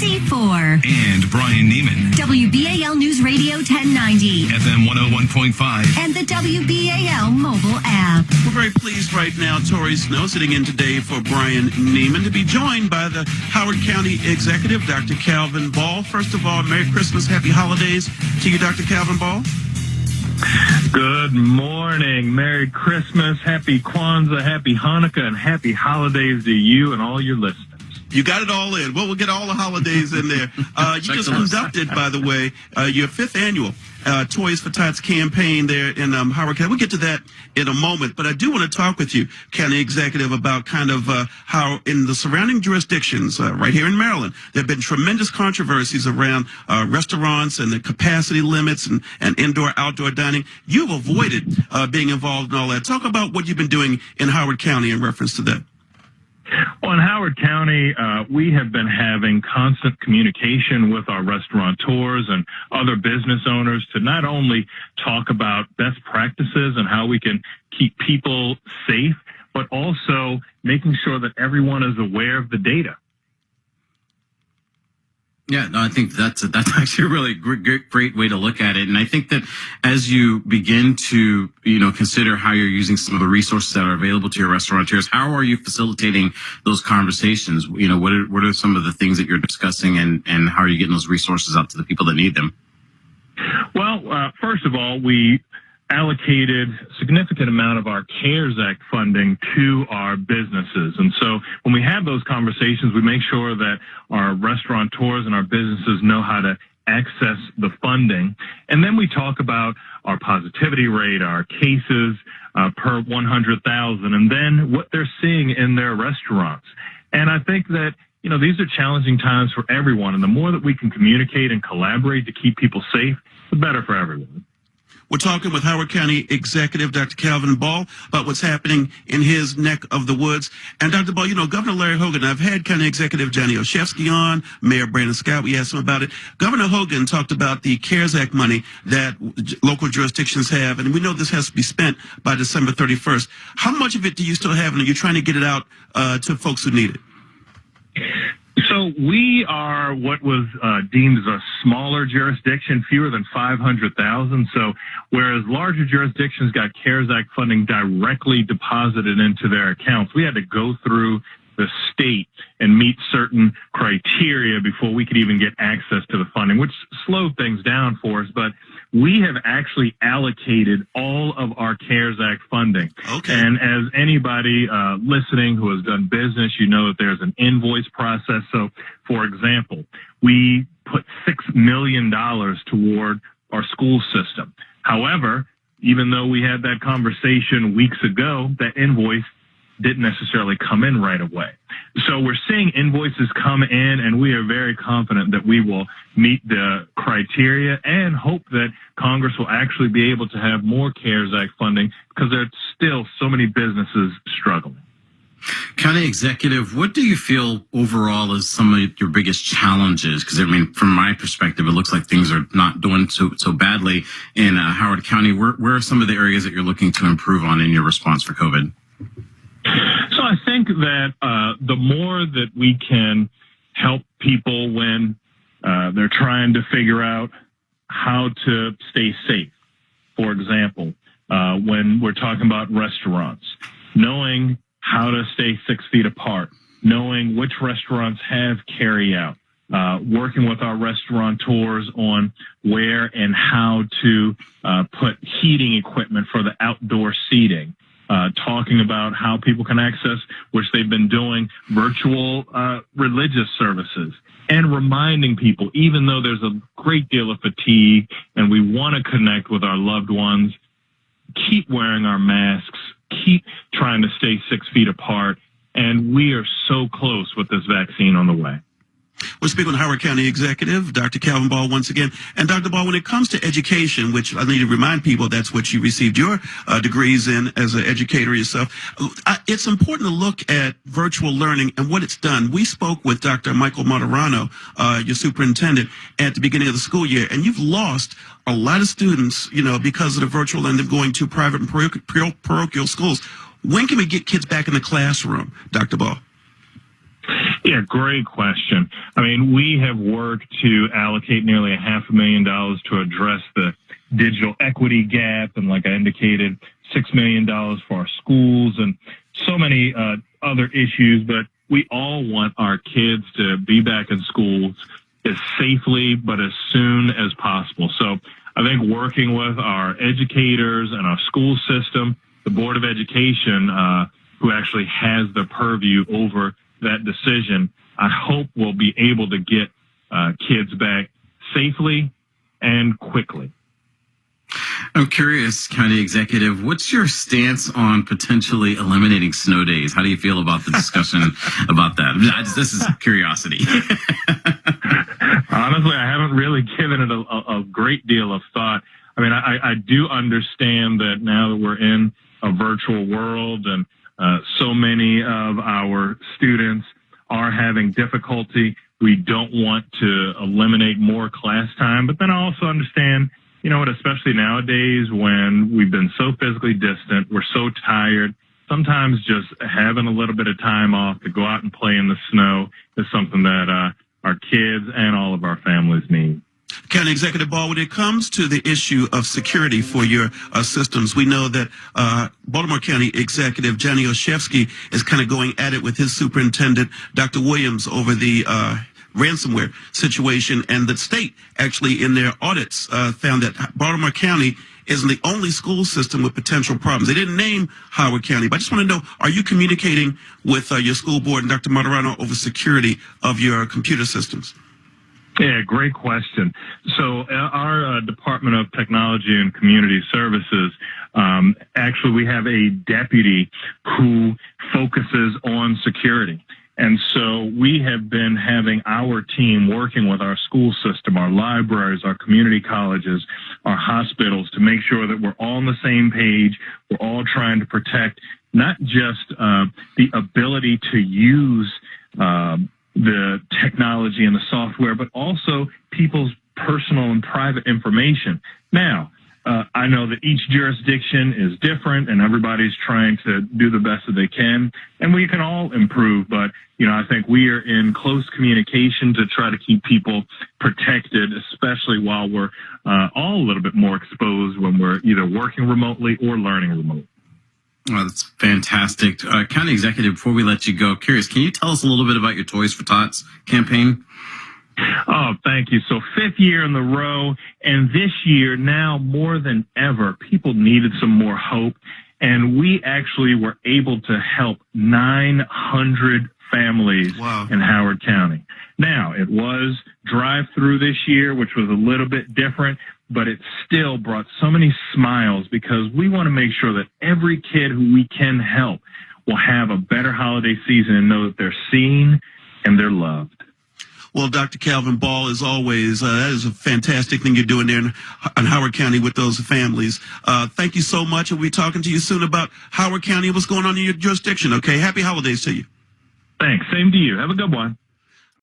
C4. And Brian Neiman. WBAL News Radio 1090. FM 101.5. And the WBAL mobile app. We're very pleased right now, Tori Snow, sitting in today for Brian Neiman, to be joined by the Howard County Executive, Dr. Calvin Ball. First of all, Merry Christmas, Happy Holidays to you, Dr. Calvin Ball. Good morning. Merry Christmas, Happy Kwanzaa, Happy Hanukkah, and Happy Holidays to you and all your listeners. You got it all in. Well, we'll get all the holidays in there. You just conducted, by the way, your 5th annual Toys for Tots campaign there in Howard County. We'll get to that in a moment, but I do want to talk with you, County Executive, about kind of how in the surrounding jurisdictions, right here in Maryland, there have been tremendous controversies around restaurants and the capacity limits and indoor-outdoor dining. You've avoided being involved in all that. Talk about what you've been doing in Howard County in reference to that. Well, in Howard County, we have been having constant communication with our restaurateurs and other business owners to not only talk about best practices and how we can keep people safe, but also making sure that everyone is aware of the data. Yeah, no, I think that's actually a really great way to look at it. And I think that as you begin to, consider how you're using some of the resources that are available to your restaurateurs, how are you facilitating those conversations? What are some of the things that you're discussing, and how are you getting those resources out to the people that need them? Well, first of all, we allocated a significant amount of our CARES Act funding to our businesses. And so when we have those conversations, we make sure that our restaurateurs and our businesses know how to access the funding. And then we talk about our positivity rate, our cases per 100,000, and then what they're seeing in their restaurants. And I think that these are challenging times for everyone. And the more that we can communicate and collaborate to keep people safe, the better for everyone. We're talking with Howard County Executive Dr. Calvin Ball about what's happening in his neck of the woods. And Dr. Ball, Governor Larry Hogan, I've had County Executive Johnny Olszewski on, Mayor Brandon Scott, we asked him about it. Governor Hogan talked about the CARES Act money that local jurisdictions have, and we know this has to be spent by December 31st. How much of it do you still have, and are you trying to get it out to folks who need it? So we are what was deemed as a smaller jurisdiction, fewer than 500,000. So whereas larger jurisdictions got CARES Act funding directly deposited into their accounts, we had to go through the state and meet certain criteria before we could even get access to the funding, which slowed things down for us. But we have actually allocated all of our CARES Act funding. Okay. And as anybody listening who has done business, you know that there's an invoice process. So, for example, we put $6 million toward our school system. However, even though we had that conversation weeks ago, that invoice didn't necessarily come in right away. So we're seeing invoices come in, and we are very confident that we will meet the criteria and hope that Congress will actually be able to have more CARES Act funding because there are still so many businesses struggling. County Executive, what do you feel overall is some of your biggest challenges? Because, from my perspective, it looks like things are not doing so badly in Howard County. Where are some of the areas that you're looking to improve on in your response for COVID? So I think that the more that we can help people when they're trying to figure out how to stay safe, for example, when we're talking about restaurants, knowing how to stay 6 feet apart, knowing which restaurants have carry-out, working with our restaurateurs on where and how to put heating equipment for the outdoor seating. Talking about how people can access, which they've been doing, virtual religious services, and reminding people, even though there's a great deal of fatigue and we want to connect with our loved ones, keep wearing our masks, keep trying to stay 6 feet apart, and we are so close with this vaccine on the way. We're speaking with Howard County Executive, Dr. Calvin Ball, once again. And Dr. Ball, when it comes to education, which I need to remind people that's what you received your degrees in as an educator yourself, it's important to look at virtual learning and what it's done. We spoke with Dr. Michael Martirano, your superintendent, at the beginning of the school year, and you've lost a lot of students, because of the virtual and them going to private and parochial schools. When can we get kids back in the classroom, Dr. Ball? Yeah, great question. I mean, we have worked to allocate nearly $500,000 to address the digital equity gap, and like I indicated, $6 million for our schools and so many other issues. But we all want our kids to be back in schools as safely but as soon as possible. So I think working with our educators and our school system, the Board of Education, who actually has the purview over that decision, I hope we'll be able to get kids back safely and quickly. I'm curious, County Executive, what's your stance on potentially eliminating snow days? How do you feel about the discussion about that? This is curiosity. Honestly, I haven't really given it a great deal of thought. I mean, I do understand that now that we're in a virtual world and so many of our students are having difficulty, we don't want to eliminate more class time. But then I also understand, you know what, especially nowadays when we've been so physically distant, we're so tired, sometimes just having a little bit of time off to go out and play in the snow is something that our kids and all of our families need. County Executive Ball, when it comes to the issue of security for your systems, we know that Baltimore County Executive Johnny Olszewski is kind of going at it with his superintendent, Dr. Williams, over the ransomware situation, and the state actually in their audits found that Baltimore County isn't the only school system with potential problems. They didn't name Howard County, but I just want to know, are you communicating with your school board and Dr. Martirano over security of your computer systems? Yeah, great question. So our Department of Technology and Community Services, actually we have a deputy who focuses on security. And so we have been having our team working with our school system, our libraries, our community colleges, our hospitals to make sure that we're all on the same page. We're all trying to protect not just the ability to use the technology and the software, but also people's personal and private information. Now, I know that each jurisdiction is different and everybody's trying to do the best that they can, and we can all improve. But, you know, I think we are in close communication to try to keep people protected, especially while we're all a little bit more exposed when we're either working remotely or learning remotely. Oh, that's fantastic. County Executive, before we let you go, curious, can you tell us a little bit about your Toys for Tots campaign? Oh, thank you. So 5th year in a row, and this year, now more than ever, people needed some more hope, and we actually were able to help 900 families in Howard County. Now, it was drive-through this year, which was a little bit different, but it still brought so many smiles because we want to make sure that every kid who we can help will have a better holiday season and know that they're seen and they're loved. Well, Dr. Calvin Ball, as always, that is a fantastic thing you're doing there in Howard County with those families. Thank you so much. We'll be talking to you soon about Howard County and what's going on in your jurisdiction, okay? Happy holidays to you. Thanks. Same to you. Have a good one.